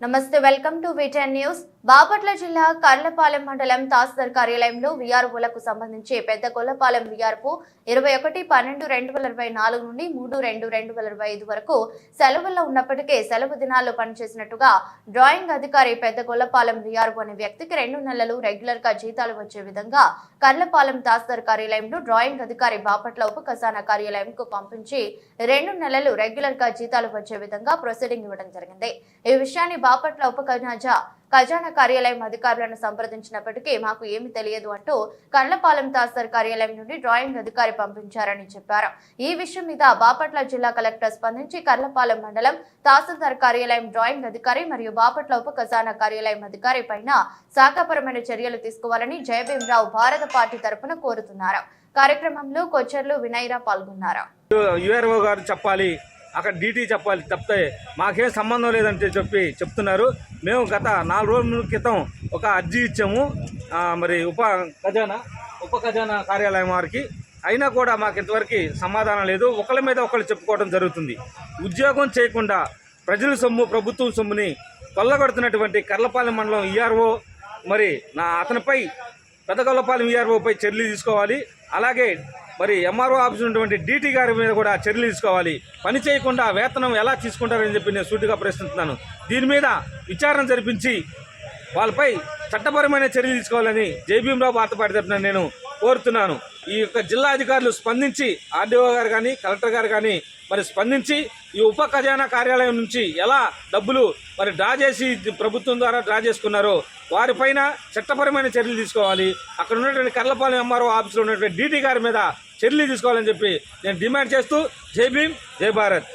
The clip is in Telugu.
నమస్తే, welcome to VTN news. Bapatla జిల్లా కర్లపాలెం మండలం తహసీల్దార్ కార్యాలయంలో వీఆర్ఓలకు సంబంధించి పెద్ద కొల్లపాలెం వీఆర్ఓ 21/12/2024 నుండి 3/2/2025 వరకు సెలవుల్లో ఉన్నప్పటికీ సెలవు దినాల్లో పనిచేసినట్టుగా డ్రాయింగ్ అధికారి పెద్ద కొల్లపాలెం వీఆర్ఓ అనే వ్యక్తికి 2 నెలలు రెగ్యులర్ గా జీతాలు వచ్చే విధంగా కర్లపాలెం తహసీల్దార్ కార్యాలయంలో డ్రాయింగ్ అధికారి బాపట్ల ఉప ఖజానా కార్యాలయంకు పంపించి 2 నెలలు రెగ్యులర్ గా జీతాలు వచ్చే విధంగా ప్రొసీడింగ్ ఇవ్వడం జరిగింది. ఈ విషయాన్ని బాపట్ల ఉప ఖజానా కార్యాలయం అధికారులను సంప్రదించినప్పటికీ మాకు ఏమీ తెలియదు అంటూ కర్లపాలెం తహసీల్దార్ కార్యాలయం నుండి డ్రాయింగ్ అధికారి పంపించారని చెప్పారు. ఈ విషయం మీద బాపట్ల జిల్లా కలెక్టర్ స్పందించి కర్లపాలెం మండలం తహసీల్దార్ కార్యాలయం డ్రాయింగ్ అధికారి మరియు బాపట్ల ఉప ఖజానా కార్యాలయం అధికారి పైన శాఖాపరమైన చర్యలు తీసుకోవాలని జయభీమరావు భారత పార్టీ తరఫున కోరుతున్నారు. కార్యక్రమంలో కొచ్చర్లు వినయ్రా పాల్గొన్నారు. చెప్పాలి, అక్కడ డీటీ చెప్పాలి తప్పితే మాకేం సంబంధం లేదంటే చెప్తున్నారు. మేము గత 4 రోజుల క్రితం ఒక అర్జీ ఇచ్చాము మరి ఉప ఖజానా కార్యాలయం వారికి. అయినా కూడా మాకు ఇంతవరకు సమాధానం లేదు. ఒకళ్ళ మీద ఒకళ్ళు చెప్పుకోవడం జరుగుతుంది. ఉద్యోగం చేయకుండా ప్రజల సొమ్ము, ప్రభుత్వం సొమ్ముని కొల్లగొడుతున్నటువంటి కర్లపాలెం మండలం ఈఆర్ఓ మరి అతనిపై పెద్ద కొల్లపాలెం ఈఆర్ఓపై చర్యలు తీసుకోవాలి. అలాగే మరి ఎంఆర్ఓ ఆఫీస్ ఉన్నటువంటి డీటీ గారి మీద కూడా చర్యలు తీసుకోవాలి. పని చేయకుండా వేతనం ఎలా తీసుకుంటారని చెప్పి నేను సూటిగా ప్రశ్నిస్తున్నాను. దీని మీద విచారణ జరిపించి వాళ్ళపై చట్టపరమైన చర్యలు తీసుకోవాలని జయభీమరావు భారత పార్టీ తరఫున నేను కోరుతున్నాను. ఈ యొక్క జిల్లా అధికారులు స్పందించి ఆర్డీఓ గారు కానీ కలెక్టర్ గారు కానీ మరి స్పందించి ఈ ఉప ఖజానా కార్యాలయం నుంచి ఎలా డబ్బులు మరి డ్రా చేసి ప్రభుత్వం ద్వారా డ్రా చేసుకున్నారో వారిపైన చట్టపరమైన చర్యలు తీసుకోవాలి. అక్కడ ఉన్నటువంటి కర్లపాలెం ఎంఆర్ఓ ఆఫీసులో ఉన్నటువంటి డీటీ గారి మీద చర్యలు తీసుకోవాలని చెప్పి నేను డిమాండ్ చేస్తూ జై భీమ్, జై భారత్.